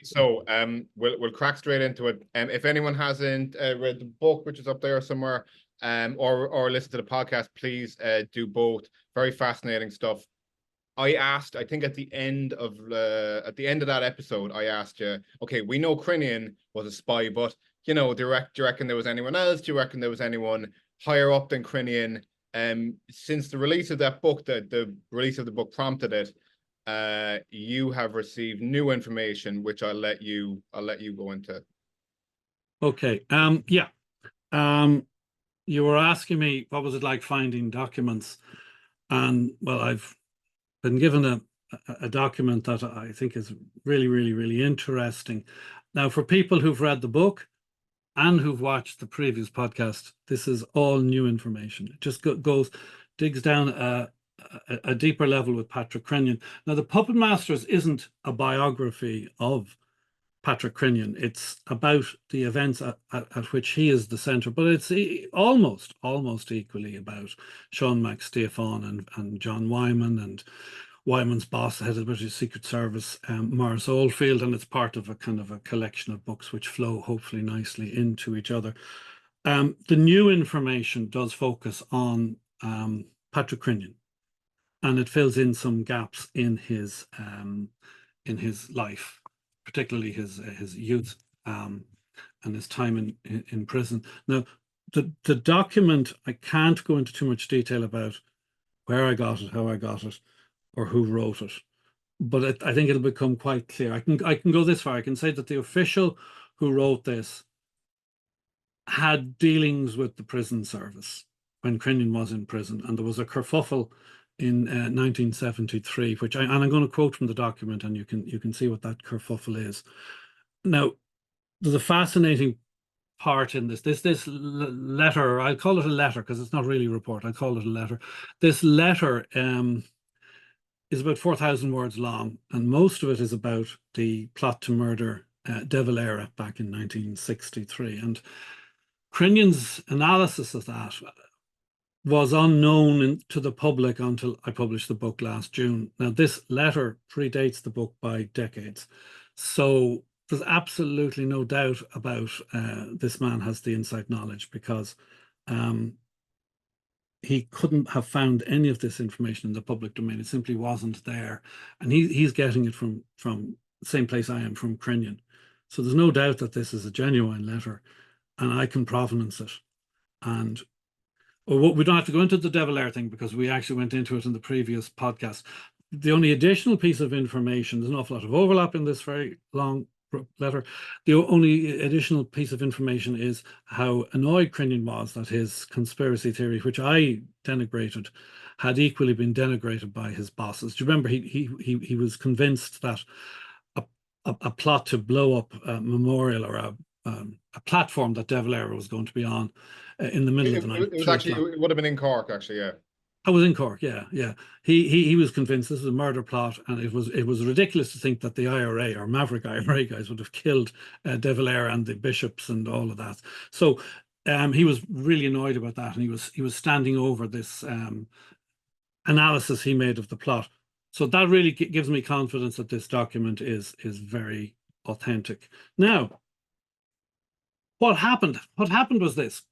So we'll crack straight into it. If anyone hasn't read the book, which is up there somewhere, or listen to the podcast, please do both. Very fascinating stuff. I think at the end of that episode, I asked you, okay, we know Crinnion was a spy, but do you reckon there was anyone else? Do you reckon there was anyone higher up than Crinnion? Since the release of that book, the release of the book prompted it. You have received new information, which I'll let you go into. Okay. Yeah. You were asking me what was it like finding documents, and well, I've been given a document that I think is really, really, really interesting. Now, for people who've read the book and who've watched the previous podcast, this is all new information. It just digs down a deeper level with Patrick Crinnion. Now, The Puppet Masters isn't a biography of Patrick Crinnion. It's about the events at which he is the centre, but it's almost equally about Sean McStephane and John Wyman and Wyman's boss, the head of the British Secret Service, Maurice Oldfield, and it's part of a kind of a collection of books which flow hopefully nicely into each other. The new information does focus on Patrick Crinnion, and it fills in some gaps in his life, particularly his youth and his time in prison. Now, the document, I can't go into too much detail about where I got it, how I got it, or who wrote it, but I think it'll become quite clear. I can go this far. I can say that the official who wrote this had dealings with the prison service when Crinnion was in prison, and there was a kerfuffle in 1973, and I'm going to quote from the document, and you can see what that kerfuffle is. Now, there's a fascinating part in this letter. I'll call it a letter because it's not really a report. I call it a letter. This letter is about 4,000 words long, and most of it is about the plot to murder De Valera back in 1963. And Crinnion's analysis of that was unknown to the public until I published the book last June. Now, this letter predates the book by decades, so there's absolutely no doubt about this man has the inside knowledge, because he couldn't have found any of this information in the public domain. It simply wasn't there, and he's getting it from the same place I am, from Crinnion. So there's no doubt that this is a genuine letter, and I can provenance it. And we don't have to go into the De Valera thing because we actually went into it in the previous podcast. The only additional piece of information, there's an awful lot of overlap in this very long letter. The only additional piece of information is how annoyed Crinnion was that his conspiracy theory, which I denigrated, had equally been denigrated by his bosses. Do you remember he was convinced that a plot to blow up a memorial or a platform that De Valera was going to be on in the middle of the night. It would have been in Cork, actually, yeah. I was in Cork, yeah. He was convinced this was a murder plot, and it was ridiculous to think that the IRA or Maverick IRA guys would have killed De Valera and the bishops and all of that. So he was really annoyed about that, and he was standing over this analysis he made of the plot. So that really gives me confidence that this document is very authentic. Now, what happened? What happened was this: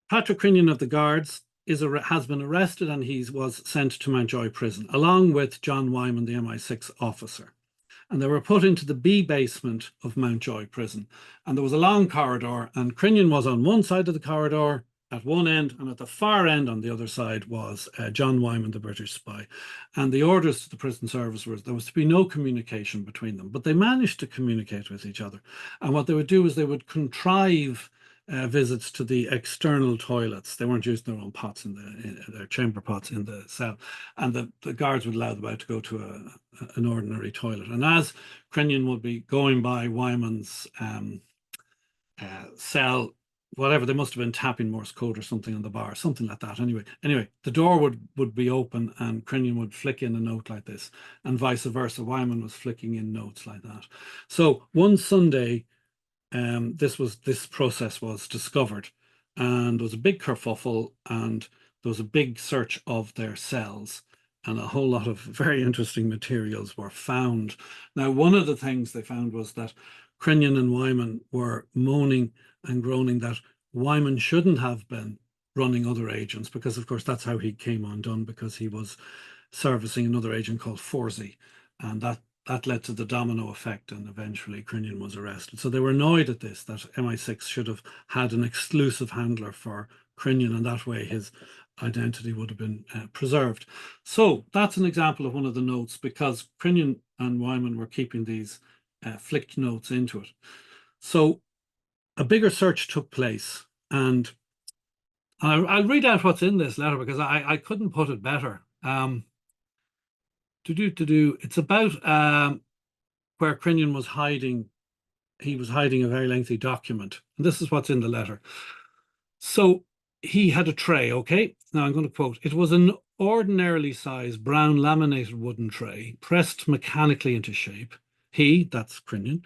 Patrick Crinnion of the Guards has been arrested, and he was sent to Mountjoy prison along with John Wyman, the MI6 officer. And they were put into the B basement of Mountjoy prison. And there was a long corridor, and Crinnion was on one side of the corridor at one end, and at the far end on the other side was John Wyman, the British spy. And the orders to the prison service were there was to be no communication between them, but they managed to communicate with each other. And what they would do is they would contrive visits to the external toilets. They weren't using their own pots in their chamber pots in the cell, and the guards would allow them out to go to an ordinary toilet. And as Crinnion would be going by Wyman's cell, whatever, they must have been tapping Morse code or something on the bar, something like that. Anyway, the door would be open, and Crinnion would flick in a note like this, and vice versa. Wyman was flicking in notes like that. So one Sunday, this process was discovered, and there was a big kerfuffle, and there was a big search of their cells. and a whole lot of very interesting materials were found. Now, one of the things they found was that Crinnion and Wyman were moaning and groaning that Wyman shouldn't have been running other agents, because of course that's how he came undone, because he was servicing another agent called Forsey, and that led to the domino effect, and eventually Crinnion was arrested. So they were annoyed at this, that MI6 should have had an exclusive handler for Crinnion, and that way his identity would have been preserved. So that's an example of one of the notes, because Crinnion and Wyman were keeping these flicked notes into it. So a bigger search took place, and I'll read out what's in this letter, because I couldn't put it better. It's about where Crinnion was hiding. He was hiding a very lengthy document, and this is what's in the letter. So he had a tray, okay? Now I'm going to quote, "It was an ordinarily sized brown laminated wooden tray, pressed mechanically into shape. He," that's Crinnion,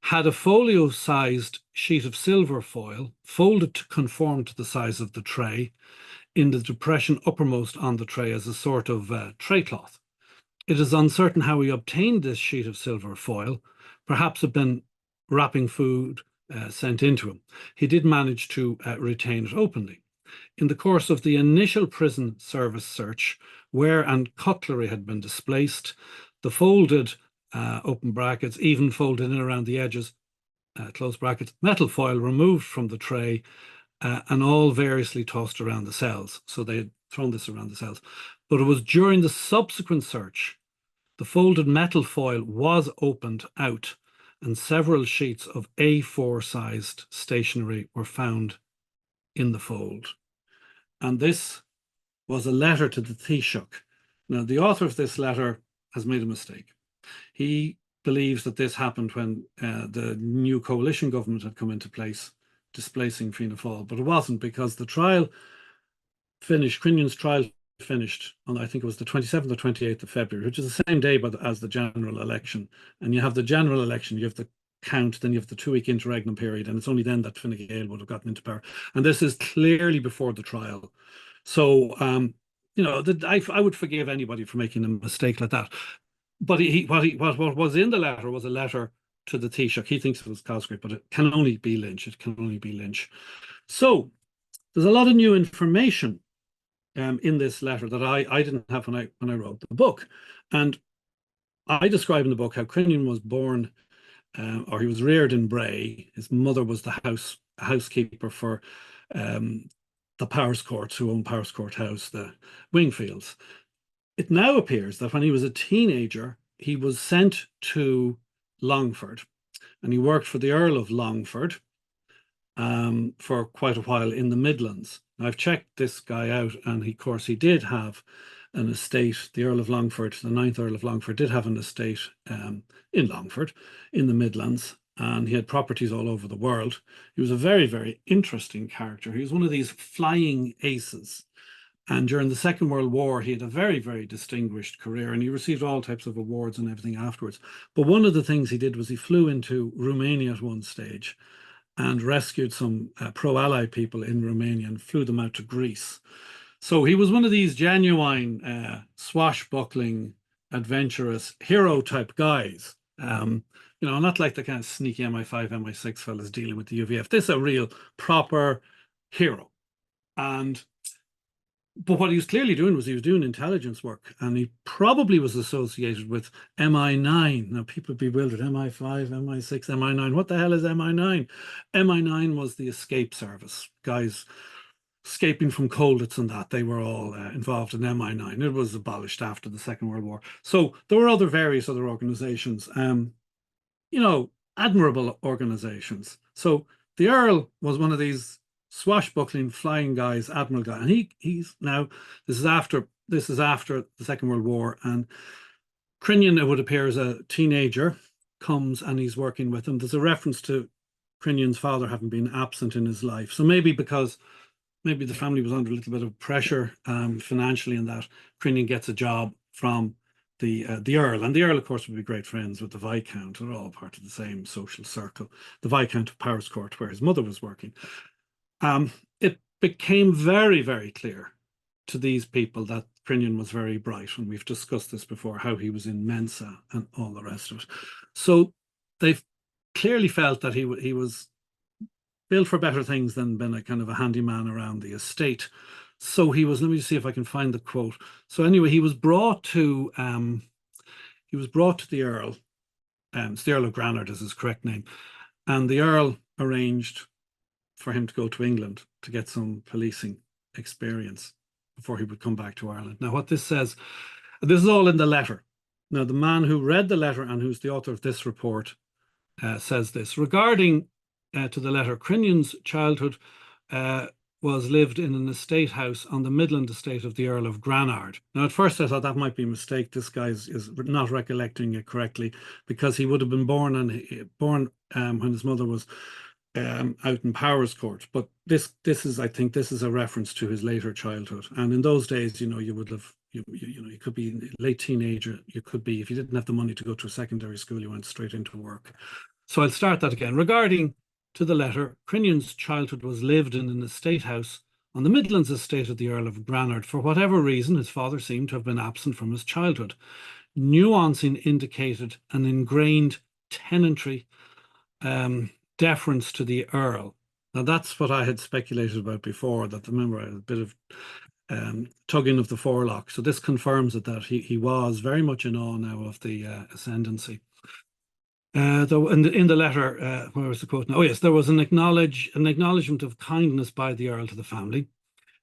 "had a folio-sized sheet of silver foil folded to conform to the size of the tray in the depression uppermost on the tray as a sort of tray cloth. It is uncertain how he obtained this sheet of silver foil. Perhaps it had been wrapping food sent into him. He did manage to retain it openly. In the course of the initial prison service search, ware and cutlery had been displaced. The folded, open brackets, even folded in around the edges, close brackets, metal foil removed from the tray, and all variously tossed around the cells." So they had thrown this around the cells. "But it was during the subsequent search, the folded metal foil was opened out, and several sheets of A4 sized stationery were found in the fold." And this was a letter to the Taoiseach. Now, the author of this letter has made a mistake. He believes that this happened when the new coalition government had come into place, displacing Fianna Fáil, but it wasn't, because the trial finished, Crinnion's trial finished on, I think it was the 27th or 28th of February, which is the same day as the general election. And you have the general election, you have the count, then you have the 2-week interregnum period, and it's only then that Fine Gael would have gotten into power. And this is clearly before the trial. So, you know, I would forgive anybody for making a mistake like that. But what was in the letter was a letter to the Taoiseach. He thinks it was Cosgrave, but it can only be Lynch. It can only be Lynch. So there's a lot of new information in this letter that I didn't have when I wrote the book. And I describe in the book how Crinnion was born, or he was reared in Bray. His mother was the housekeeper for the Powers Courts, who owned Powers Court House, the Wingfields. It now appears that when he was a teenager, he was sent to Longford, and he worked for the Earl of Longford for quite a while in the Midlands. Now, I've checked this guy out, and of course he did have an estate. The Earl of Longford, the 9th Earl of Longford, did have an estate in Longford in the Midlands, and he had properties all over the world. He was a very, very interesting character. He was one of these flying aces. And during the Second World War, he had a very, very distinguished career, and he received all types of awards and everything afterwards. But one of the things he did was he flew into Romania at one stage and rescued some pro-Ally people in Romania and flew them out to Greece. So he was one of these genuine swashbuckling, adventurous, hero-type guys. You know, not like the kind of sneaky MI5, MI6 fellas dealing with the UVF. This is a real, proper hero. But what he was clearly doing was he was doing intelligence work, and he probably was associated with MI9. Now, people would be bewildered. MI5, MI6, MI9. What the hell is MI9? MI9 was the escape service. Guys escaping from Colditz and that. They were all involved in MI9. It was abolished after the Second World War. So there were various other organizations, you know, admirable organizations. So the Earl was one of these swashbuckling flying guys, admiral guy, and he's now, this is after the Second World War, and Crinnion, it would appear, as a teenager, comes and he's working with him. There's a reference to Crinnion's father having been absent in his life, so maybe the family was under a little bit of pressure financially, in that Crinnion gets a job from the Earl, and the Earl, of course, would be great friends with the Viscount. They're all part of the same social circle. The Viscount of Powers Court, where his mother was working. It became very, very clear to these people that Crinnion was very bright, and we've discussed this before, how he was in Mensa and all the rest of it. So they've clearly felt that he was built for better things than being a kind of a handyman around the estate. So he was, let me see if I can find the quote. So anyway, he was brought to the Earl. It's the Earl of Granard is his correct name. And the Earl arranged for him to go to England to get some policing experience before he would come back to Ireland. Now, what this says, this is all in the letter. Now, the man who read the letter and who's the author of this report says this. Regarding to the letter, Crinnion's childhood was lived in an estate house on the Midland estate of the Earl of Granard. Now, at first I thought that might be a mistake. This guy is not recollecting it correctly, because he would have been born when his mother was out in Powerscourt. But this is, I think, this is a reference to his later childhood. And in those days, you know, you would have, you could be late teenager. You could be, if you didn't have the money to go to a secondary school, you went straight into work. So I'll start that again. Regarding to the letter, Crinnion's childhood was lived in an estate house on the Midlands estate of the Earl of Granard. For whatever reason, his father seemed to have been absent from his childhood. Nuancing indicated an ingrained tenantry deference to the Earl. Now, that's what I had speculated about before, that remember I had a bit of tugging of the forelock. So this confirms it, that he was very much in awe now of the ascendancy. Though in the letter, where was the quote now? Oh yes, there was an acknowledgement of kindness by the Earl to the family.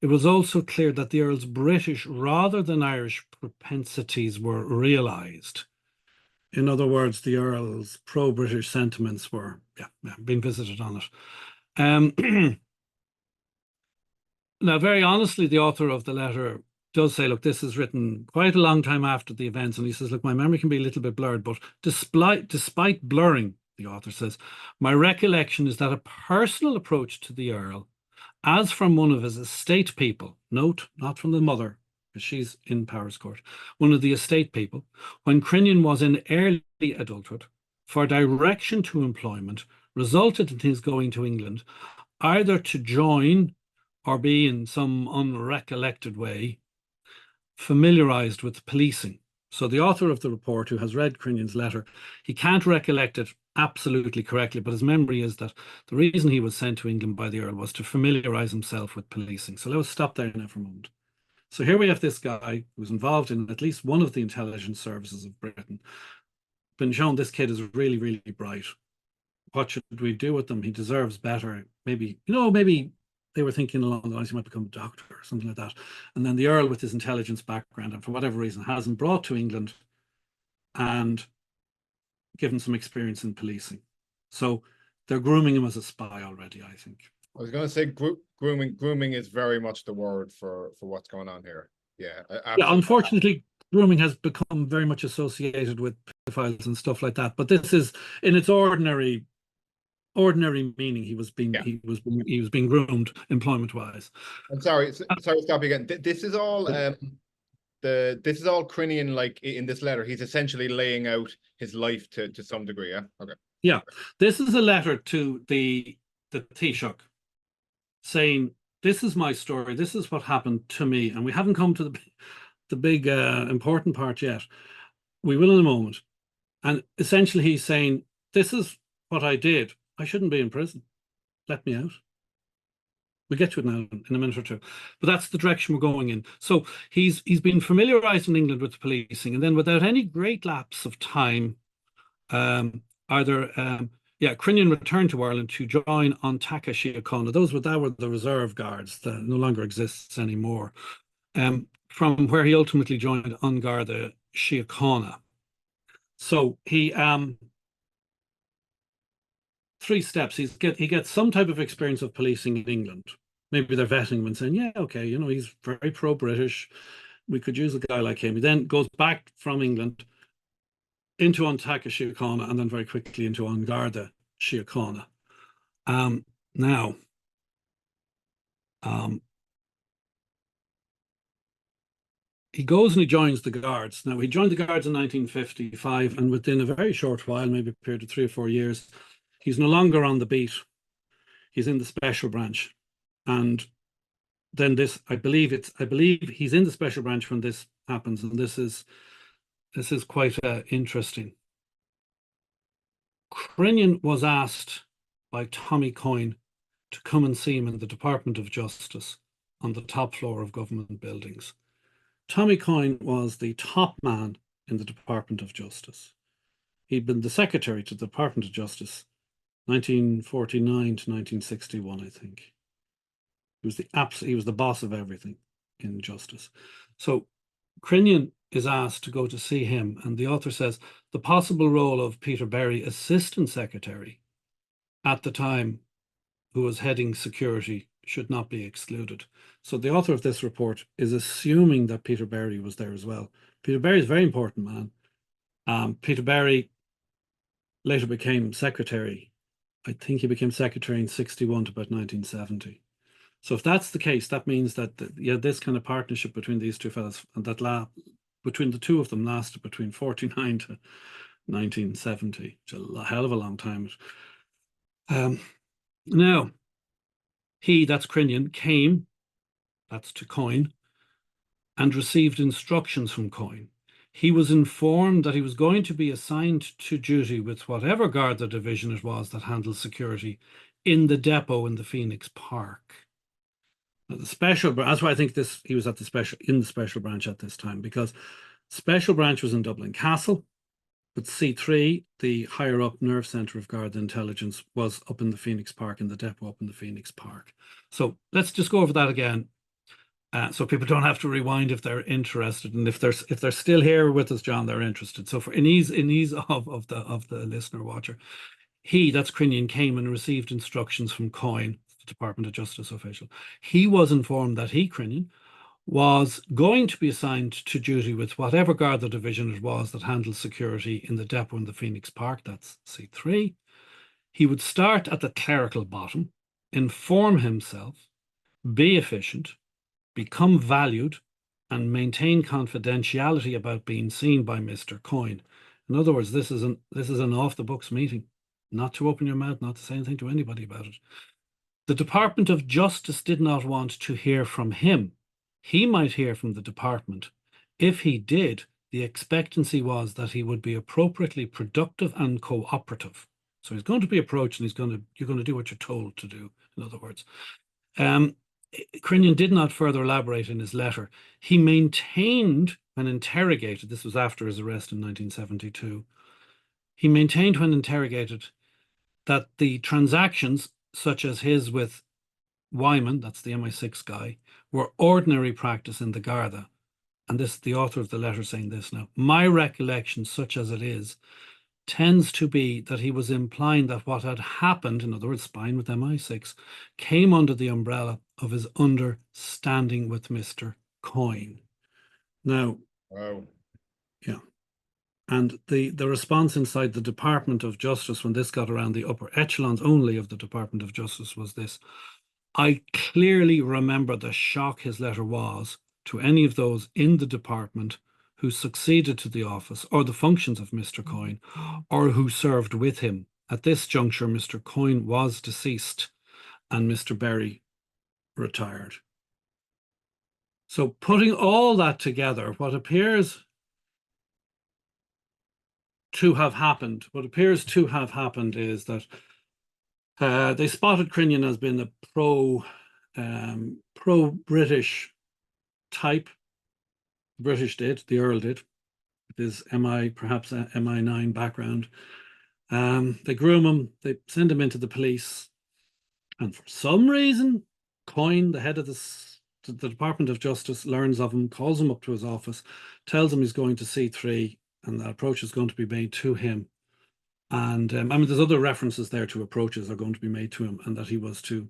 It was also clear that the Earl's British rather than Irish propensities were realised. In other words, the Earl's pro-British sentiments were being visited on it. Now, very honestly, the author of the letter does say, look, this is written quite a long time after the events. And he says, look, my memory can be a little bit blurred, but despite blurring, the author says, my recollection is that a personal approach to the Earl, as from one of his estate people, note, not from the mother, because she's in Powerscourt, one of the estate people, when Crinnion was in early adulthood, for direction to employment, resulted in his going to England, either to join or be in some unrecollected way familiarized with policing. So the author of the report, who has read Crinnion's letter, he can't recollect it absolutely correctly, but his memory is that the reason he was sent to England by the Earl was to familiarize himself with policing. So let's stop there now for a moment. So here we have this guy who's involved in at least one of the intelligence services of Britain, been shown this kid is really, really bright. What should we do with him? He deserves better. Maybe, maybe they were thinking along the lines he might become a doctor or something like that. And then the Earl, with his intelligence background and for whatever reason, has him brought to England and given some experience in policing. So they're grooming him as a spy already, I think. I was going to say grooming. Grooming is very much the word for what's going on here. Yeah. Yeah, unfortunately, grooming has become very much associated with pedophiles and stuff like that. But this is in its ordinary meaning. He was being groomed employment wise. I'm sorry, stop you again. This is all this is all Crinnion, like in this letter. He's essentially laying out his life to some degree. Yeah. Okay. Yeah. This is a letter to the Taoiseach saying, this is my story. This is what happened to me. And we haven't come to the big important part yet. We will in a moment. And essentially he's saying, this is what I did. I shouldn't be in prison. Let me out. We'll get to it now in a minute or two. But that's the direction we're going in. So he's been familiarized in England with policing, and then without any great lapse of time, Crinnion returned to Ireland to join on Taka Síochána. That were the reserve guards that no longer exists anymore. From where he ultimately joined on Garda Síochána. So he three steps. He gets some type of experience of policing in England. Maybe they're vetting him and saying, yeah, okay, he's very pro-British. We could use a guy like him. He then goes back from England into on Taka Síochána and then very quickly into on Garda Síochána. He goes and he joins the Guards. Now, he joined the Guards in 1955, and within a very short while, maybe a period of 3 or 4 years, he's no longer on the beat. He's in the Special Branch. And then this, I believe he's in the special branch when this happens, and this is quite interesting. Crinnion was asked by Tommy Coyne to come and see him in the Department of Justice on the top floor of government buildings. Tommy Coyne was the top man in the Department of Justice. He'd been the secretary to the Department of Justice 1949 to 1961, I think. He was the boss of everything in justice. So Crinnion is asked to go to see him, and the author says the possible role of Peter Berry, assistant secretary at the time, who was heading security, should not be excluded. So the author of this report is assuming that Peter Berry was there as well. Peter Berry is a very important man. Peter Berry later became secretary. I think he became secretary in 61 to about 1970. So if that's the case, that means that this kind of partnership between these two fellas, and that between the two of them, lasted between 49 to 1970, which is a hell of a long time. Now, that's Crinnion, came, that's to Coyne, and received instructions from Coyne. He was informed that he was going to be assigned to duty with whatever Garda division it was that handled security in the depot in the Phoenix Park. Now, the special, that's why I think he was in the special branch at this time, because special branch was in Dublin Castle, but C3, the higher up nerve centre of Garda intelligence, was up in the Phoenix Park, in the depot up in the Phoenix Park. So let's just go over that again, so people don't have to rewind if they're interested, and if they're still here with us, John, they're interested. So in ease of the listener watcher, that's Crinnion, came and received instructions from Coyne, the Department of Justice official. He was informed that Crinnion was going to be assigned to duty with whatever Garda division it was that handled security in the depot in the Phoenix Park, that's C3. He would start at the clerical bottom, inform himself, be efficient, become valued, and maintain confidentiality about being seen by Mr. Coyne. In other words, this is an off-the-books meeting, not to open your mouth, not to say anything to anybody about it. The Department of Justice did not want to hear from him. He might hear from the department. If he did, the expectancy was that he would be appropriately productive and cooperative. So he's going to be approached, and you're going to do what you're told to do, in other words. Crinnion did not further elaborate in his letter. He maintained when interrogated, this was after his arrest in 1972, he maintained when interrogated that the transactions, such as his with Wyman, that's the Mi6 guy, were ordinary practice in the Garda. And this, the author of the letter saying this now, my recollection, such as it is, tends to be that he was implying that what had happened, in other words, spying with Mi6, came under the umbrella of his understanding with Mr. Coyne. Now, wow. Yeah. And the response inside the Department of Justice when this got around the upper echelons only of the Department of Justice was this. I clearly remember the shock his letter was to any of those in the department who succeeded to the office or the functions of Mr. Coyne, or who served with him. At this juncture, Mr. Coyne was deceased and Mr. Berry retired. So putting all that together, what appears to have happened is that they spotted Crinnion as being a pro-British type. The British did, the Earl did, with his perhaps a MI9 background. They groom him, they send him into the police, and for some reason, Coyne, the head of the Department of Justice, learns of him, calls him up to his office, tells him he's going to C3, and that approach is going to be made to him. And there's other references there to approaches are going to be made to him, and that he was to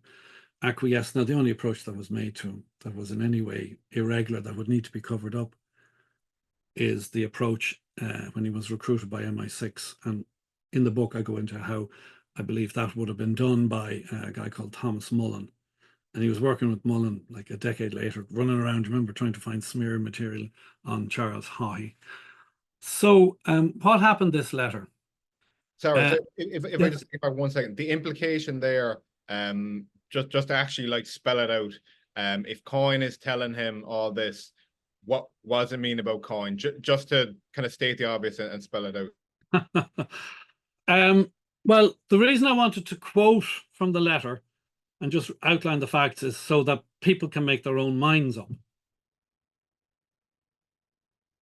acquiesce. Now, the only approach that was made to him that was in any way irregular, that would need to be covered up, is the approach when he was recruited by Mi6. And in the book, I go into how I believe that would have been done by a guy called Thomas Mullen. And he was working with Mullen like a decade later, running around, remember, trying to find smear material on Charles Haughey. So what happened this letter? Sorry, so if I just think about 1 second, the implication there, just to actually like spell it out, If Coyne is telling him all this, what does it mean about Coyne? Just to kind of state the obvious and spell it out. Well, the reason I wanted to quote from the letter and just outline the facts is so that people can make their own minds up.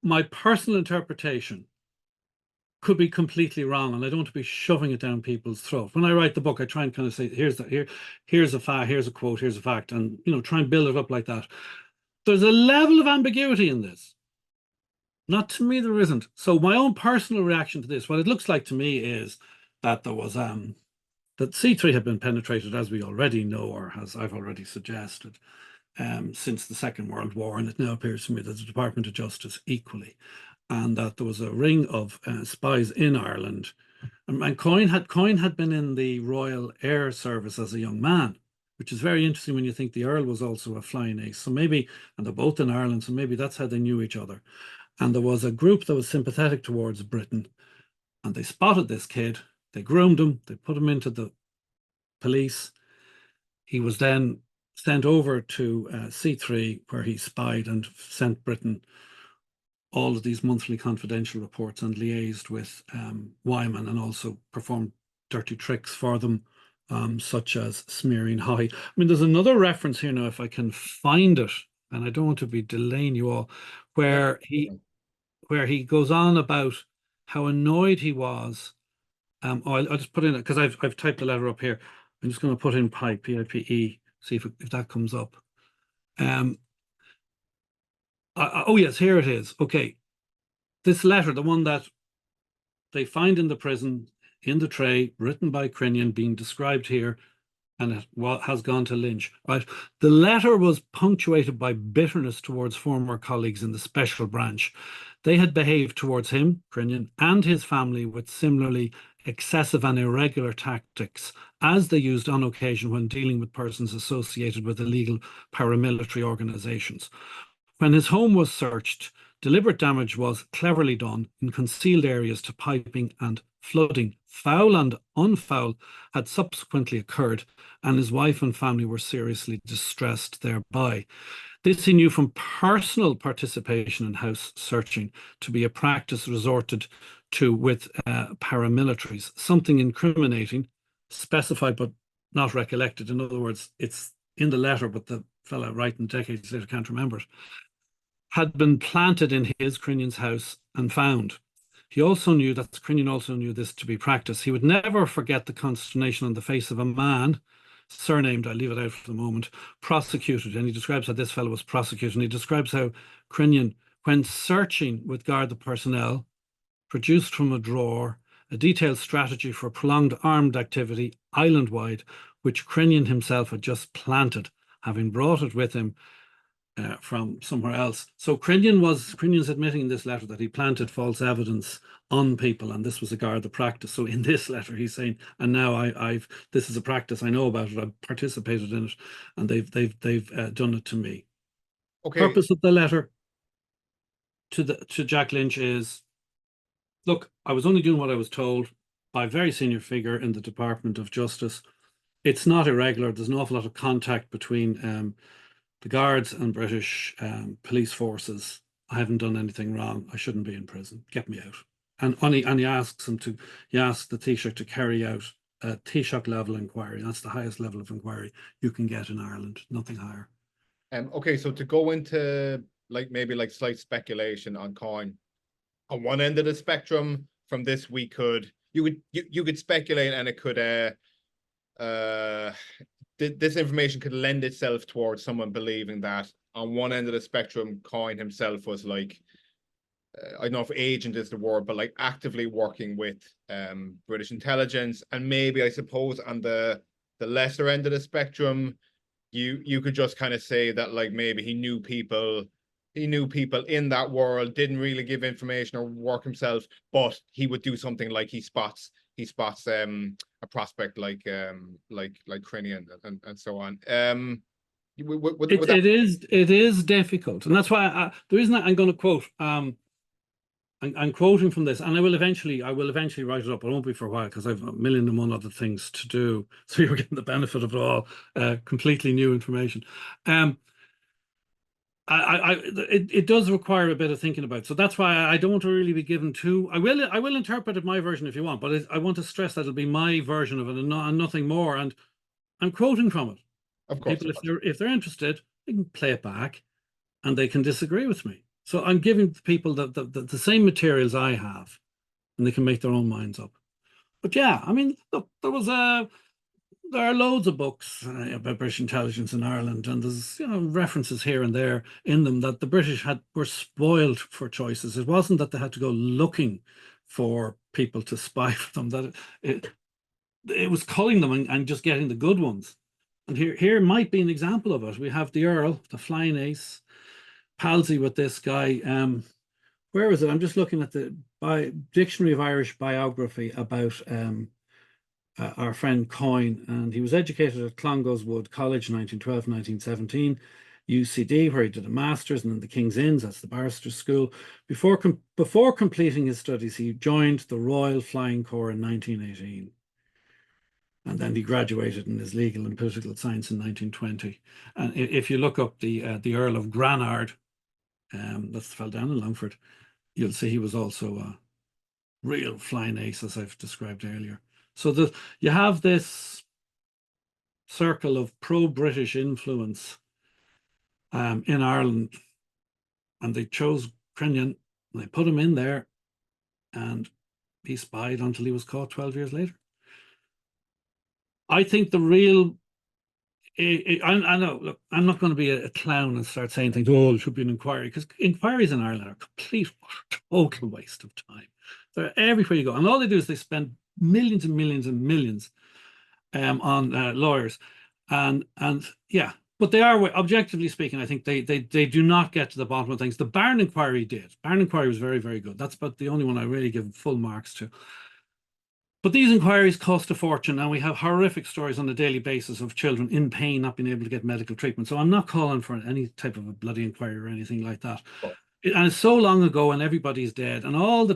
My personal interpretation could be completely wrong, and I don't want to be shoving it down people's throat. When I write the book, I try and kind of say, here's a fact, here's a quote, here's a fact, and try and build it up like that. There's a level of ambiguity in this. Not to me, there isn't. So my own personal reaction to this, what it looks like to me is that there was that C3 had been penetrated, as we already know, or as I've already suggested, since the Second World War, and it now appears to me that the Department of Justice equally, and that there was a ring of spies in Ireland. And Coyne had been in the Royal Air Service as a young man, which is very interesting when you think the Earl was also a flying ace. So maybe, and they're both in Ireland, so maybe that's how they knew each other. And there was a group that was sympathetic towards Britain, and they spotted this kid, they groomed him, they put him into the police. He was then sent over to C3, where he spied and sent Britain all of these monthly confidential reports and liaised with Wyman, and also performed dirty tricks for them, such as smearing high. I mean, there's another reference here now, if I can find it, and I don't want to be delaying you all, where he goes on about how annoyed he was. I'll just put in it, because I've typed the letter up here. I'm just going to put in pipe, P-I-P-E, see if that comes up. Oh yes, here it is. Okay, this letter, the one that they find in the prison, in the tray, written by Crinnion, being described here, and it has gone to Lynch. Right, the letter was punctuated by bitterness towards former colleagues in the Special Branch. They had behaved towards him, Crinnion, and his family with similarly excessive and irregular tactics, as they used on occasion when dealing with persons associated with illegal paramilitary organizations. When his home was searched, deliberate damage was cleverly done in concealed areas to piping and flooding. Foul and unfoul had subsequently occurred, and his wife and family were seriously distressed thereby. This he knew from personal participation in house searching to be a practice resorted to with paramilitaries, something incriminating, specified but not recollected. In other words, it's in the letter, but the fellow writing decades later can't remember it, had been planted in his, Crinnion's, house and found. He also knew that Crinnion also knew this to be practice. He would never forget the consternation on the face of a man, surnamed, I'll leave it out for the moment, prosecuted. And he describes how this fellow was prosecuted. And he describes how Crinnion, when searching with Garda personnel, produced from a drawer a detailed strategy for prolonged armed activity island-wide, which Crinnion himself had just planted, having brought it with him from somewhere else. So Crinnion's admitting in this letter that he planted false evidence on people, and this was a Garda practice. So in this letter, he's saying, and now this is a practice, I know about it, I've participated in it, and they've done it to me. Okay. Purpose of the letter to Jack Lynch is, look, I was only doing what I was told by a very senior figure in the Department of Justice. It's not irregular. There's an awful lot of contact between the Guards and British police forces. I haven't done anything wrong. I shouldn't be in prison. Get me out. And he asks the Taoiseach to carry out a Taoiseach level inquiry. That's the highest level of inquiry you can get in Ireland. Nothing higher. Okay, so to go into maybe slight speculation on Coyne, on one end of the spectrum from this, you could speculate, and it could this information could lend itself towards someone believing that on one end of the spectrum, Coyne himself was I don't know if agent is the word, but actively working with British intelligence. And maybe, I suppose, on the lesser end of the spectrum, you could just kind of say that maybe he knew people in that world, didn't really give information or work himself, but he would do something like he spots a prospect like Crinnion and so on. It is difficult, and that's why the reason I'm going to quote I'm quoting from this, and I will eventually write it up. It won't be for a while because I've a million and one other things to do. So you're getting the benefit of it all, completely new information. It does require a bit of thinking about. So that's why I don't want to really be given too. I will interpret it my version if you want, but I want to stress that it'll be my version of it and nothing more. And I'm quoting from it. Of course. People, if they're interested, they can play it back, and they can disagree with me. So I'm giving people the same materials I have, and they can make their own minds up. But yeah, I mean, look, there are loads of books about British intelligence in Ireland, and there's references here and there in them that the British were spoiled for choices. It wasn't that they had to go looking for people to spy for them; that it was culling them and just getting the good ones. And here might be an example of it. We have the Earl, the flying ace, palsy with this guy. Where is it? I'm just looking at the Dictionary of Irish Biography about our friend Coyne, and he was educated at Clongowes Wood College, 1912-1917, UCD, where he did a master's, and then the King's Inns, that's the barrister's school. Before completing his studies, he joined the Royal Flying Corps in 1918. And then he graduated in his legal and political science in 1920. And if you look up the Earl of Granard, that's the fellow down in Longford, you'll see he was also a real flying ace, as I've described earlier. So you have this circle of pro-British influence in Ireland, and they chose Crinnion, and they put him in there, and he spied until he was caught 12 years later. I think the real I know, look, I'm not going to be a clown and start saying things, oh, there should be an inquiry, because inquiries in Ireland are a complete, total waste of time. They're everywhere you go. And all they do is they spend millions and millions and millions on lawyers. And yeah, but they are, objectively speaking, I think they do not get to the bottom of things. The Barron inquiry did. Barron inquiry was very, very good. That's about the only one I really give full marks to. But these inquiries cost a fortune, and we have horrific stories on a daily basis of children in pain not being able to get medical treatment. So I'm not calling for any type of a bloody inquiry or anything like that. Oh. And it's so long ago, and everybody's dead, and all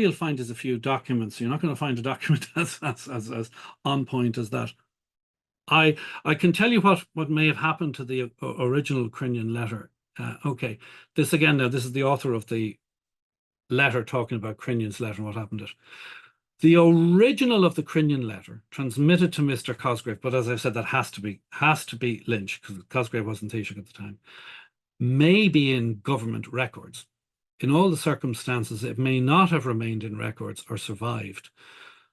you'll find is a few documents. You're not going to find a document as on point as that. I can tell you what may have happened to the original Crinnion letter. Okay, this again, now this is the author of the letter talking about Crinnion's letter and what happened to it. The original of the Crinnion letter transmitted to Mr. Cosgrave, but as I said, that has to be Lynch, because Cosgrave wasn't Taoiseach at the time, may be in government records. In all the circumstances, it may not have remained in records or survived.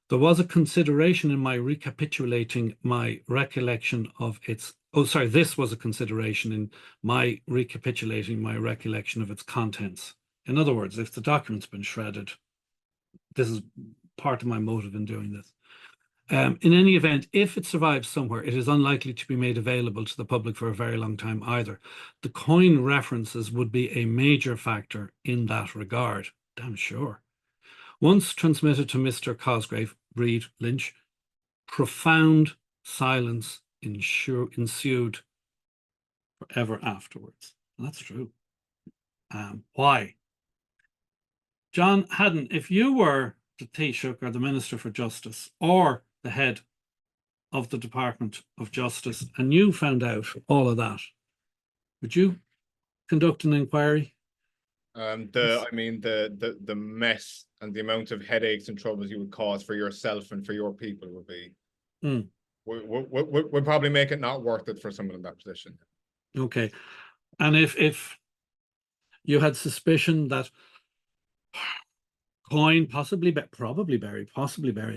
There was a consideration in my recapitulating my recollection of its, this was a consideration in my recapitulating my recollection of its contents. In other words, if the document's been shredded, this is part of my motive in doing this. In any event, if it survives somewhere, it is unlikely to be made available to the public for a very long time either. The Coyne references would be a major factor in that regard. Damn sure. Once transmitted to Mr. Cosgrave, read Lynch, profound silence ensued forever afterwards. And that's true. Why? John Haddon, if you were the Taoiseach or the Minister for Justice or the head of the Department of Justice, and you found out all of that, would you conduct an inquiry? The mess and the amount of headaches and troubles you would cause for yourself and for your people would be would probably make it not worth it for someone in that position. Okay, and if you had suspicion that Coyne, possibly Barry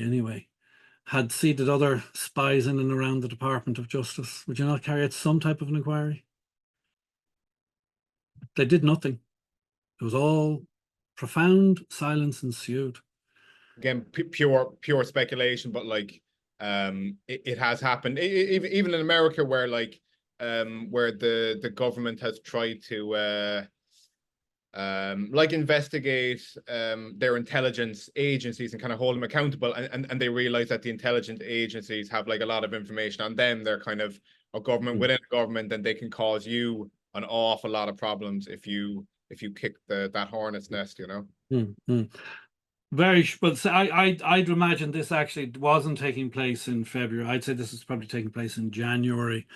anyway, had seated other spies in and around the Department of Justice, would you not carry out some type of an inquiry? They did nothing. It was all profound silence ensued. Again, pure speculation, but like it has happened even in America, where like where the government has tried to like investigate their intelligence agencies and kind of hold them accountable, and they realize that the intelligence agencies have like a lot of information on them. They're kind of a government within a government, and they can cause you an awful lot of problems if you if you kick that hornet's nest, you know. But so I'd imagine this actually wasn't taking place in February. I'd say this is probably taking place in January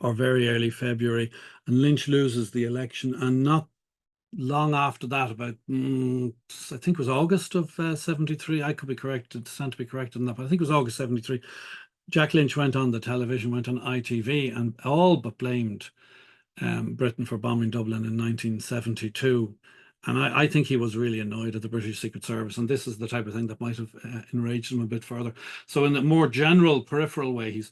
or very early February, and Lynch loses the election, and not long after that, about I think it was August of 73. I could be corrected, stand to be corrected on that, but I think it was August 73. Jack Lynch went on the television, went on ITV, and all but blamed Britain for bombing Dublin in 1972. And I think he was really annoyed at the British Secret Service, and this is the type of thing that might have enraged him a bit further. So in a more general, peripheral way, he's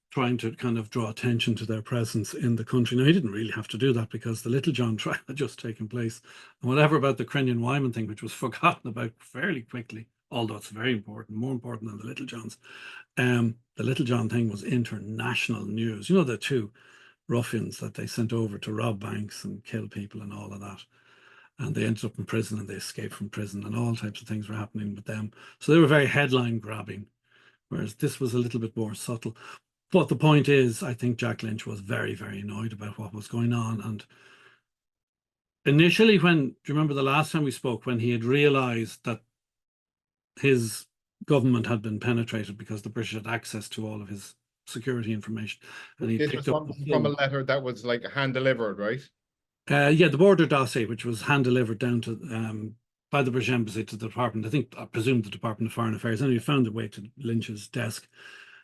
trying to kind of draw attention to their presence in the country. Now, he didn't really have to do that because the Little John trial had just taken place. And whatever about the Crinnion-Wyman thing, which was forgotten about fairly quickly, although it's very important, more important than the Little Johns. The Little John thing was international news. You know, the two ruffians that they sent over to rob banks and kill people and all of that. And they ended up in prison, and they escaped from prison, and all types of things were happening with them. So they were very headline grabbing, whereas this was a little bit more subtle. But the point is, I think Jack Lynch was very, very annoyed about what was going on. And initially, do you remember the last time we spoke, when he had realized that his government had been penetrated because the British had access to all of his security information, and he picked up from a letter that was like hand delivered, right? Yeah, the border dossier, which was hand delivered down to by the British Embassy to the department. I presume the Department of Foreign Affairs. And he found a way to Lynch's desk,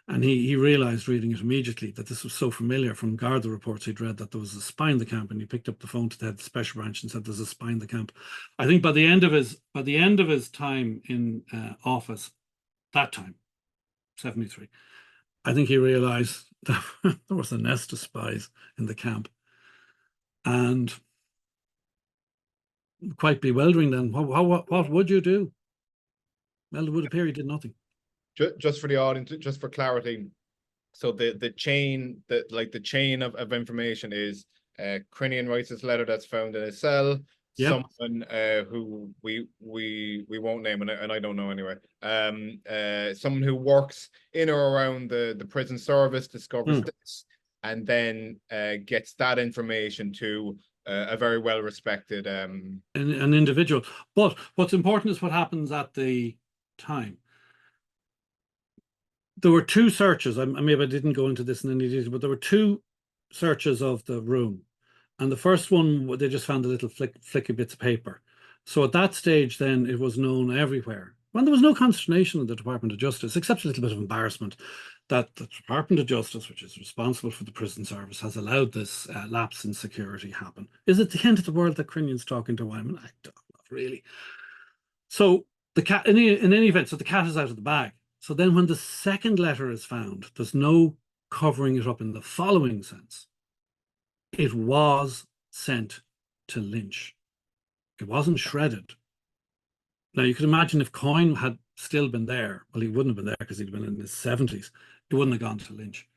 and he realized, reading it immediately, that this was so familiar from Garda reports he'd read, that there was a spy in the camp. And he picked up the phone to the head of the Special Branch and said, "There's a spy in the camp." I think by the end of his time in office, that time, 73, I think he realized that there was a nest of spies in the camp. And quite bewildering then. What would you do? Well, it would appear he did nothing. Just for the audience, just for clarity. So the chain, the chain of information is Crinnion writes this letter that's found in his cell. Yep. Someone who we won't name, and I don't know anyway. Someone who works in or around the prison service discovers this, and then gets that information to a very well-respected an individual. But what's important is what happens at the time. There were two searches. Maybe I didn't go into this in any detail, but there were two searches of the room. And the first one, they just found a little flicky bits of paper. So at that stage, then, it was known everywhere. When there was no consternation in the Department of Justice, except a little bit of embarrassment, that the Department of Justice, which is responsible for the prison service, has allowed this lapse in security happen. Is it the end of the world that Crinnion's talking to Wyman? I don't know, really. So the cat, in any event, so the cat is out of the bag. So then when the second letter is found, there's no covering it up in the following sense. It was sent to Lynch. It wasn't shredded. Now, you could imagine if Coyne had still been there, well, he wouldn't have been there because he'd been in his 70s. It wouldn't have gone to Lynch.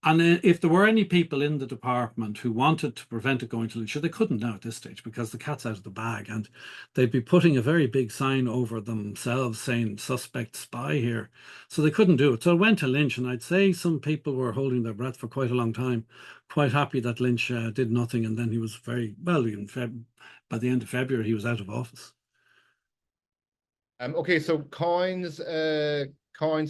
And if there were any people in the department who wanted to prevent it going to Lynch, they couldn't now at this stage because the cat's out of the bag, and they'd be putting a very big sign over themselves saying suspect spy here. So they couldn't do it. So it went to Lynch, and I'd say some people were holding their breath for quite a long time, quite happy that Lynch did nothing. And then he was very, well, by the end of February, he was out of office. Okay, so Coyne's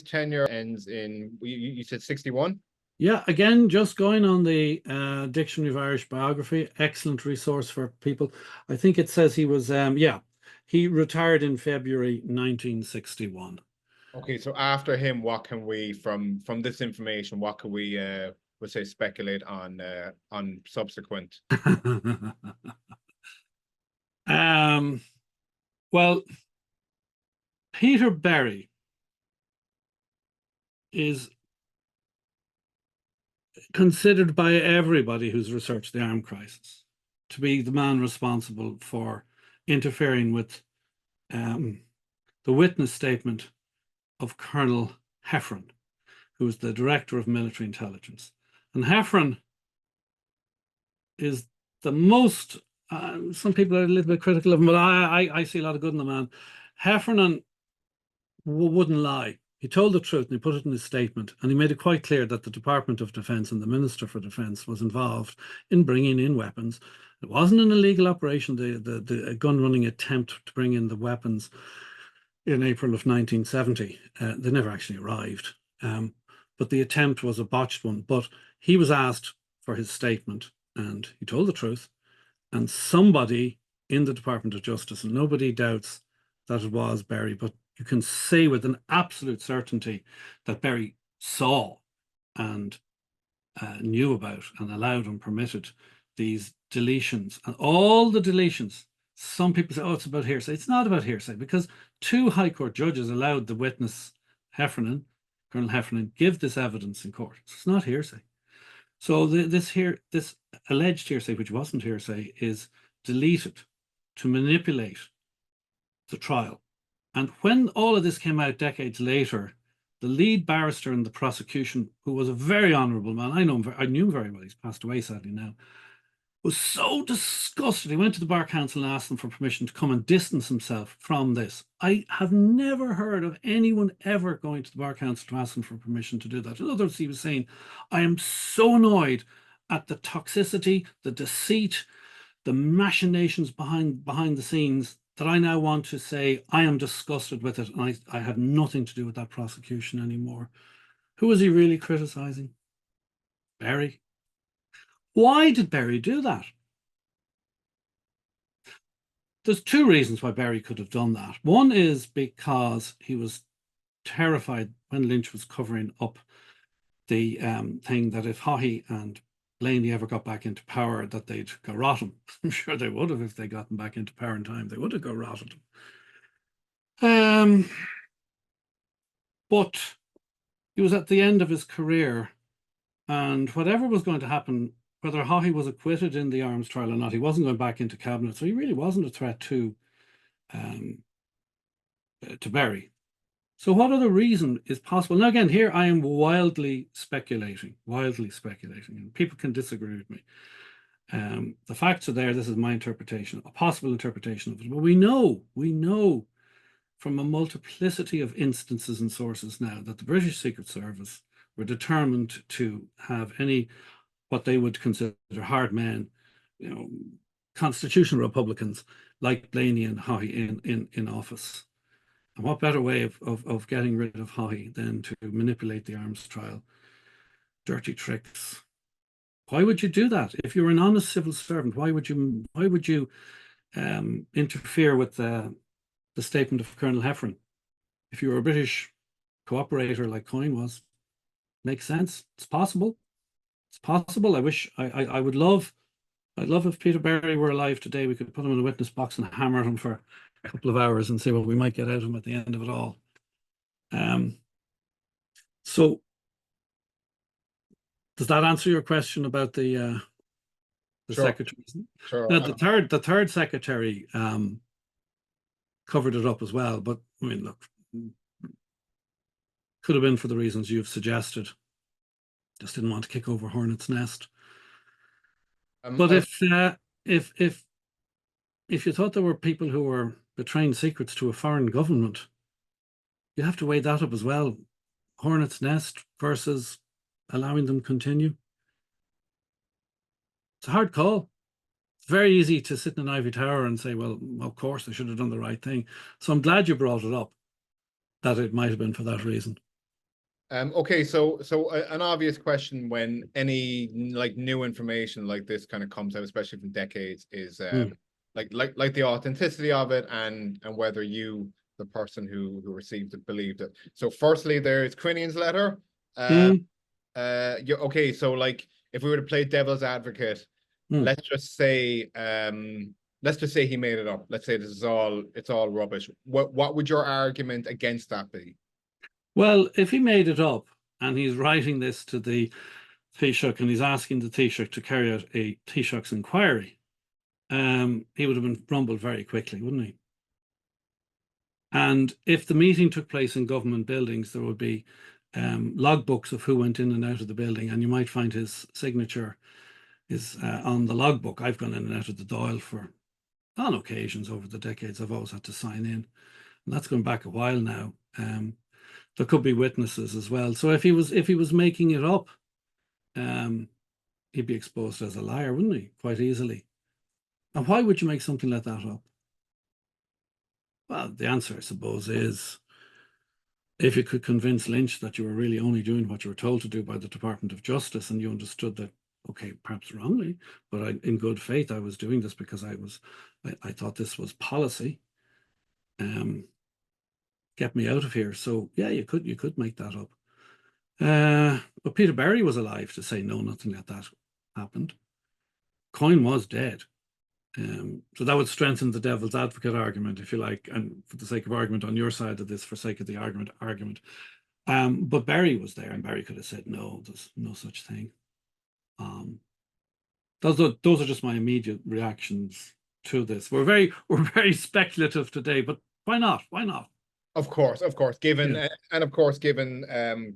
tenure ends in, you said 61? Yeah, again, just going on the Dictionary of Irish Biography, excellent resource for people. I think it says he was, he retired in February 1961. Okay, so after him, what can we, from this information, what can we, we'll say, speculate on subsequent? Well, Peter Berry is considered by everybody who's researched the armed crisis to be the man responsible for interfering with the witness statement of Colonel Heffron, who was the director of military intelligence. And Heffron is the most, some people are a little bit critical of him, but I see a lot of good in the man. Heffernan wouldn't lie. He told the truth and he put it in his statement, and he made it quite clear that the Department of Defence and the Minister for Defence was involved in bringing in weapons. It wasn't an illegal operation, the gun running attempt to bring in the weapons in April of 1970. They never actually arrived. But the attempt was a botched one. But he was asked for his statement and he told the truth. And somebody in the Department of Justice, and nobody doubts that it was Berry, but you can say with an absolute certainty that Berry saw and knew about and allowed and permitted these deletions. And all the deletions, some people say, oh, it's about hearsay. It's not about hearsay, because 2 High Court judges allowed the witness, Heffernan, Colonel Heffernan, give this evidence in court. So it's not hearsay. So this alleged hearsay, which wasn't hearsay, is deleted to manipulate the trial. And when all of this came out decades later, the lead barrister in the prosecution, who was a very honourable man, I knew him very well, he's passed away sadly now, was so disgusted. He went to the Bar Council and asked them for permission to come and distance himself from this. I have never heard of anyone ever going to the Bar Council to ask them for permission to do that. In other words, he was saying, I am so annoyed at the toxicity, the deceit, the machinations behind the scenes that I now want to say I am disgusted with it, and I have nothing to do with that prosecution anymore. Who was he really criticising? Berry. Why did Berry do that? There's 2 reasons why Berry could have done that. One is because he was terrified when Lynch was covering up the thing that if Haughey and Blaney ever got back into power, that they'd garrot him. I'm sure they would have if they gotten back into power in time. They would have garroted him. But he was at the end of his career, and whatever was going to happen, whether Haughey was acquitted in the arms trial or not, he wasn't going back into cabinet, so he really wasn't a threat to Berry. So what other reason is possible? Now, again, here I am wildly speculating, and people can disagree with me. The facts are there. This is my interpretation, a possible interpretation of it. But we know from a multiplicity of instances and sources now that the British Secret Service were determined to have any, what they would consider hard men, constitutional Republicans like Blaney and Haughey in office. And what better way of getting rid of Haughey than to manipulate the arms trial? Dirty tricks. Why would you do that? If you're an honest civil servant, why would you interfere with the statement of Colonel Heffernan? If you were a British cooperator like Coyne was, makes sense. It's possible. It's possible. I would love, I'd love if Peter Berry were alive today, we could put him in a witness box and hammer him for a couple of hours and see what we might get out of him at the end of it all. So does that answer your question about the Sure. secretary? Sure. Now, the third secretary covered it up as well, but I mean, look, could have been for the reasons you've suggested. Just didn't want to kick over Hornet's nest. But if you thought there were people who were betraying secrets to a foreign government, you have to weigh that up as well. Hornet's nest versus allowing them continue. It's a hard call. It's very easy to sit in an ivory tower and say, well, of course, they should have done the right thing. So I'm glad you brought it up, that it might have been for that reason. Okay, so an obvious question when any like new information like this kind of comes out, especially from decades, is like the authenticity of it and whether you, the person who received it, believed it. So firstly, there's Crinnion's letter. Okay, so like if we were to play devil's advocate, let's just say he made it up. Let's say it's all rubbish. What would your argument against that be? Well, if he made it up and he's writing this to the Taoiseach and he's asking the Taoiseach to carry out a Taoiseach's inquiry, he would have been rumbled very quickly, wouldn't he? And if the meeting took place in government buildings, there would be logbooks of who went in and out of the building, and you might find his signature is on the logbook. I've gone in and out of the Dáil on occasions over the decades. I've always had to sign in, and that's going back a while now. There could be witnesses as well. So if he was making it up, he'd be exposed as a liar, wouldn't he? Quite easily. And why would you make something like that up? Well, the answer, I suppose, is if you could convince Lynch that you were really only doing what you were told to do by the Department of Justice, and you understood that, okay, perhaps wrongly, but in good faith, I was doing this because I thought this was policy. Get me out of here. So yeah, you could make that up. But Peter Berry was alive to say no, nothing like that happened. Coyne was dead. So that would strengthen the devil's advocate argument, if you like, and for the sake of argument on your side of this, for sake of the argument. But Berry was there, and Berry could have said no, there's no such thing. Those are just my immediate reactions to this. We're very speculative today, but why not? Why not? Of course, given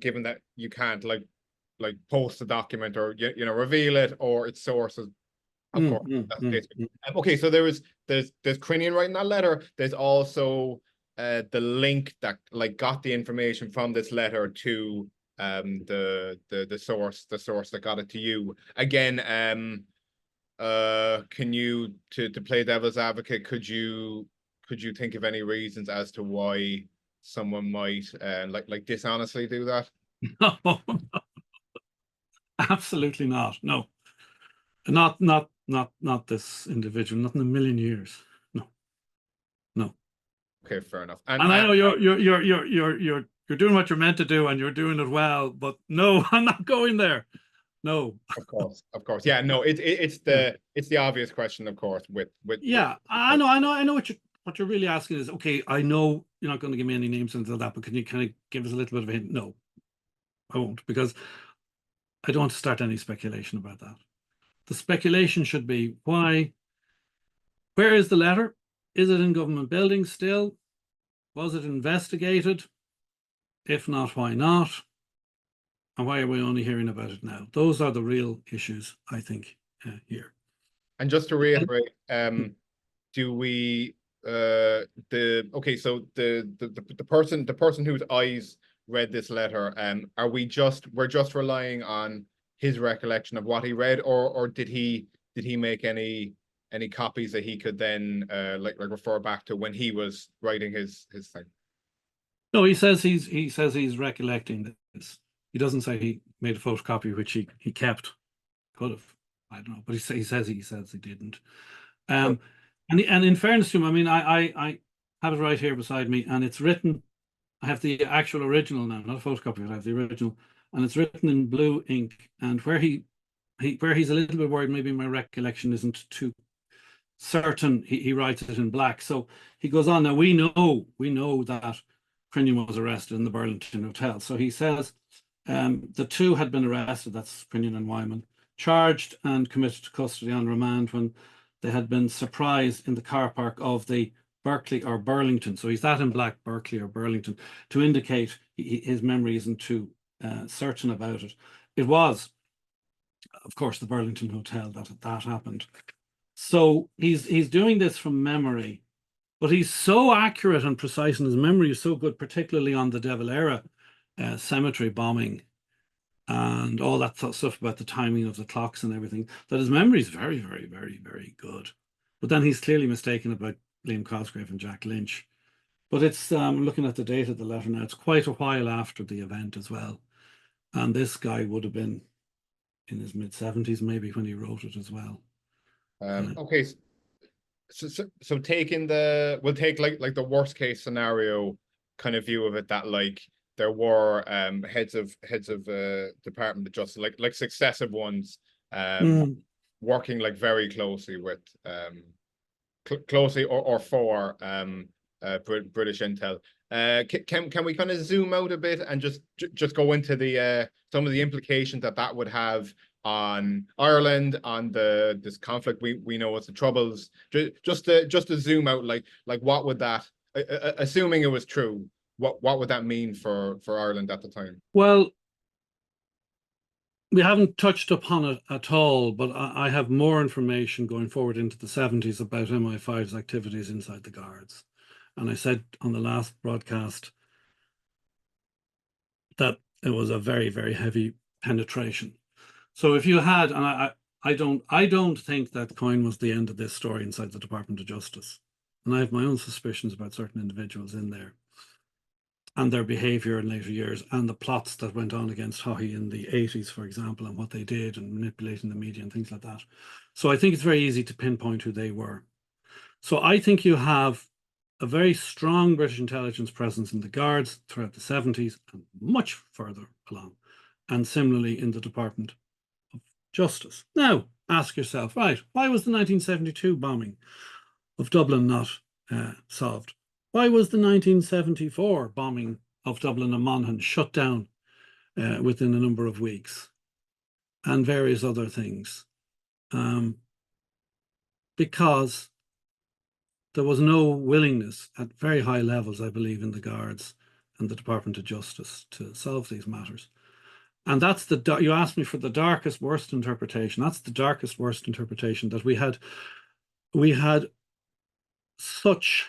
given that you can't like post a document or reveal it or its sources. Of course, that's the case. Okay, so there's Crinnion writing that letter. There's also the link that got the information from this letter to the source that got it to you. Again, can you to play devil's advocate, could you think of any reasons as to why someone might like dishonestly do that? No, absolutely not. No, not this individual. Not in a million years. No. Okay, fair enough. And I know you're doing what you're meant to do, and you're doing it well. But no, I'm not going there. No. Of course. Yeah, no. It's the obvious question, of course. Yeah, I know what you're really asking is, okay, I know you're not going to give me any names into that, but can you kind of give us a little bit of a hint? No, I won't, because I don't want to start any speculation about that. The speculation should be where is the letter? Is it in government buildings still? Was it investigated? If not, why not? And why are we only hearing about it now? Those are the real issues, I think, here. And just to reiterate, do we so the person whose eyes read this letter, we're just relying on his recollection of what he read, or did he make any copies that he could then like refer back to when he was writing his thing? No, he says he's recollecting this. He doesn't say he made a photocopy, which he kept. Could have, I don't know, but he says he didn't. And in fairness to him, I mean, I have it right here beside me, and it's written. I have the actual original now, not a photocopy, but I have the original, and it's written in blue ink. And where he's a little bit worried, maybe my recollection isn't too certain, he writes it in black. So he goes on. Now we know that Crinnion was arrested in the Burlington Hotel. So he says the two had been arrested, that's Crinnion and Wyman, charged and committed to custody on remand when they had been surprised in the car park of the Berkeley or Burlington. So he's that in black, Berkeley or Burlington, to indicate his memory isn't too certain about it. It was, of course, the Burlington Hotel that happened. So he's doing this from memory, but he's so accurate and precise, and his memory is so good, particularly on the De Valera cemetery bombing and all that stuff about the timing of the clocks and everything, that his memory is very, very, very, very good. But then he's clearly mistaken about Liam Cosgrave and Jack Lynch. But it's looking at the date of the letter now, it's quite a while after the event as well. And this guy would have been in his mid-70s maybe when he wrote it as well. Okay, so taking we'll take like the worst case scenario kind of view of it, that like there were heads of Department of Justice, like successive ones, working like very closely with closely or for British intel. Can we kind of zoom out a bit and just go into the some of the implications that would have on Ireland, on this conflict we know it's the Troubles, just to zoom out, like what would that, assuming it was true, what would that mean for Ireland at the time? Well, we haven't touched upon it at all, but I have more information going forward into the 70s about MI5's activities inside the Guards. And I said on the last broadcast, that it was a very, very heavy penetration. So if you had, and I don't think that Coyne was the end of this story inside the Department of Justice. And I have my own suspicions about certain individuals in there and their behavior in later years, and the plots that went on against Haughey in the 80s, for example, and what they did and manipulating the media and things like that. So I think it's very easy to pinpoint who they were. So I think you have a very strong British intelligence presence in the Guards throughout the 70s and much further along, and similarly in the Department of Justice. Now, ask yourself, right, why was the 1972 bombing of Dublin not solved? Why was the 1974 bombing of Dublin and Monaghan shut down within a number of weeks? And various other things. Because there was no willingness at very high levels, I believe, in the Guards and the Department of Justice to solve these matters. And that's you asked me for the darkest, worst interpretation. That's the darkest, worst interpretation, that we had such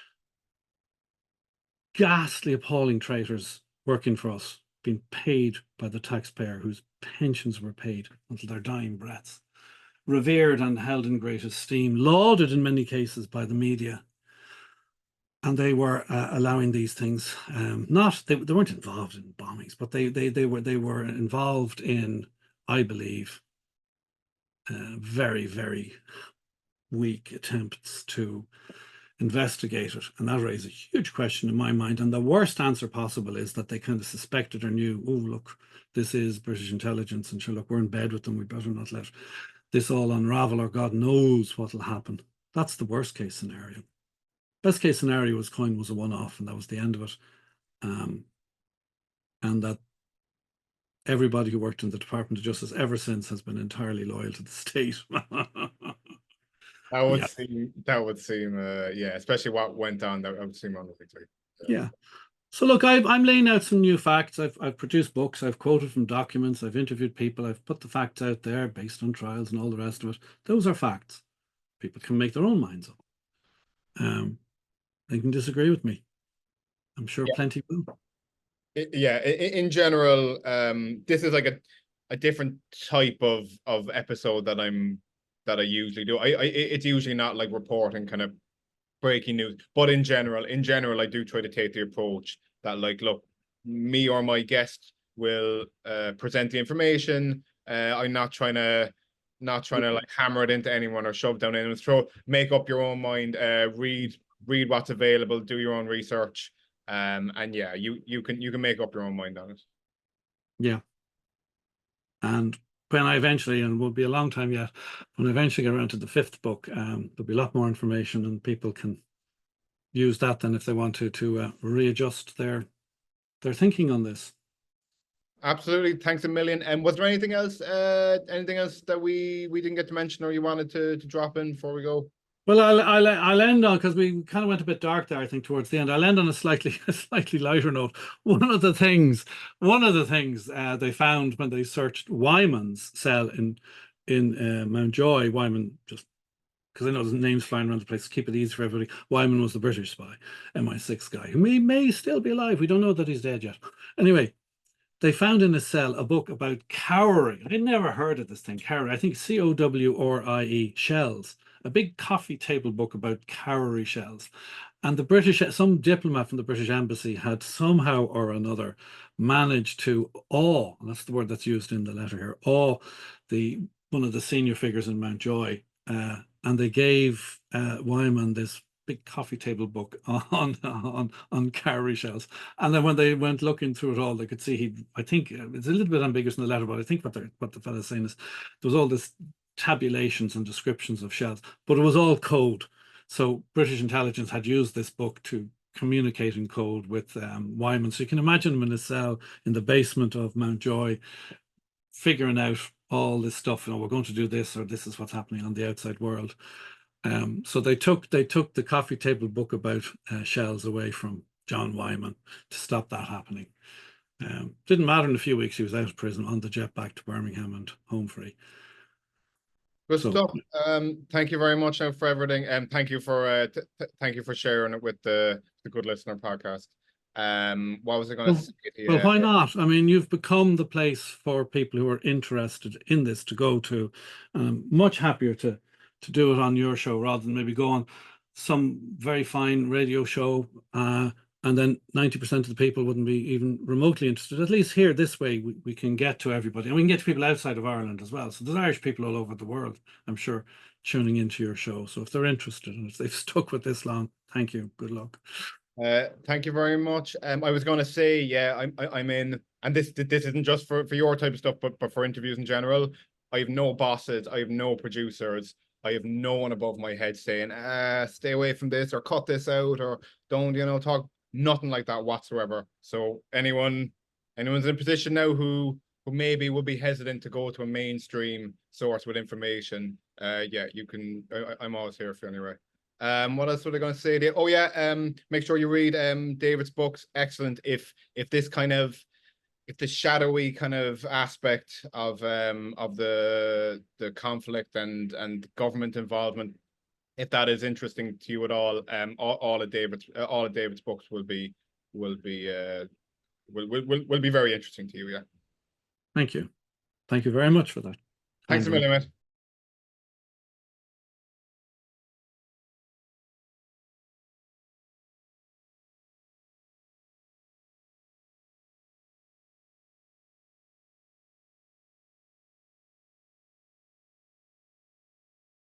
ghastly, appalling traitors working for us, being paid by the taxpayer, whose pensions were paid until their dying breaths, revered and held in great esteem, lauded in many cases by the media. And they were allowing these things. They weren't involved in bombings, but they were involved in, I believe, very, very weak attempts to investigate it. And that raised a huge question in my mind. And the worst answer possible is that they kind of suspected or knew, oh, look, this is British intelligence, and sure, look, we're in bed with them, we better not let this all unravel, or God knows what will happen. That's the worst case scenario. Best case scenario was Coyne was a one-off, and that was the end of it. And that everybody who worked in the Department of Justice ever since has been entirely loyal to the state. That would seem, yeah, especially what went on, that would seem unlikely. Yeah. So look, I'm laying out some new facts. I've produced books, I've quoted from documents, I've interviewed people, I've put the facts out there based on trials and all the rest of it. Those are facts. People can make their own minds up. They can disagree with me. I'm sure plenty will. In general, this is like a different type of episode that I usually do. It's usually not like reporting kind of breaking news, but in general, I do try to take the approach that, like, look, me or my guest will present the information. I'm not trying to like hammer it into anyone or shove down anyone's throat. Make up your own mind. Read what's available. Do your own research. And yeah, you can make up your own mind on it. Yeah. And when I eventually, and it will be a long time yet, when I eventually get around to the 5th book, there'll be a lot more information, and people can use that then if they want to readjust their thinking on this. Absolutely. Thanks a million. And was there anything else that we didn't get to mention or you wanted to drop in before we go? Well, I'll end on, because we kind of went a bit dark there, I think, towards the end. I'll end on a slightly lighter note. One of the things they found when they searched Wyman's cell in Mountjoy, Wyman, just because I know there's names flying around the place, keep it easy for everybody. Wyman was the British spy, MI6 guy, who may still be alive. We don't know that he's dead yet. Anyway, they found in his cell a book about cowrie. I'd never heard of this thing, cowrie. I think Cowrie, shells. A big coffee table book about cowrie shells. And some diplomat from the British Embassy had somehow or another managed to awe, and that's the word that's used in the letter here, awe one of the senior figures in Mountjoy. And they gave Wyman this big coffee table book on cowrie shells. And then when they went looking through it all, they could see I think it's a little bit ambiguous in the letter, but I think what the fellow's saying is there was all this tabulations and descriptions of shells, but it was all code. So British intelligence had used this book to communicate in code with Wyman. So you can imagine him in a cell in the basement of Mountjoy, figuring out all this stuff. We're going to do this, or this is what's happening on the outside world. So they took the coffee table book about shells away from John Wyman to stop that happening. Didn't matter, in a few weeks he was out of prison on the jet back to Birmingham and home free. Good stuff. Thank you very much now for everything, and thank you for sharing it with the Good Listener podcast. What was I going to Well, say to well, you? why not? I mean, you've become the place for people who are interested in this to go to. I'm much happier to do it on your show rather than maybe go on some very fine radio show, and then 90% of the people wouldn't be even remotely interested. At least here, this way, we can get to everybody, and we can get to people outside of Ireland as well. So there's Irish people all over the world, I'm sure, tuning into your show. So if they're interested and if they've stuck with this long, thank you. Good luck. Thank you very much. I was going to say, yeah, I'm in, and this isn't just for your type of stuff, but for interviews in general. I have no bosses, I have no producers, I have no one above my head saying, stay away from this or cut this out or don't, talk, nothing like that whatsoever. So anyone's in a position now who maybe would be hesitant to go to a mainstream source with information, yeah, you can. I'm always here for you anyway. What else was I going to say to you? Oh yeah, make sure you read David's books. Excellent. If this kind of, if the shadowy kind of aspect of the conflict and government involvement, if that is interesting to you at all of David's books will be very interesting to you. Yeah. Thank you. Thank you very much for that. Thanks a million, mate.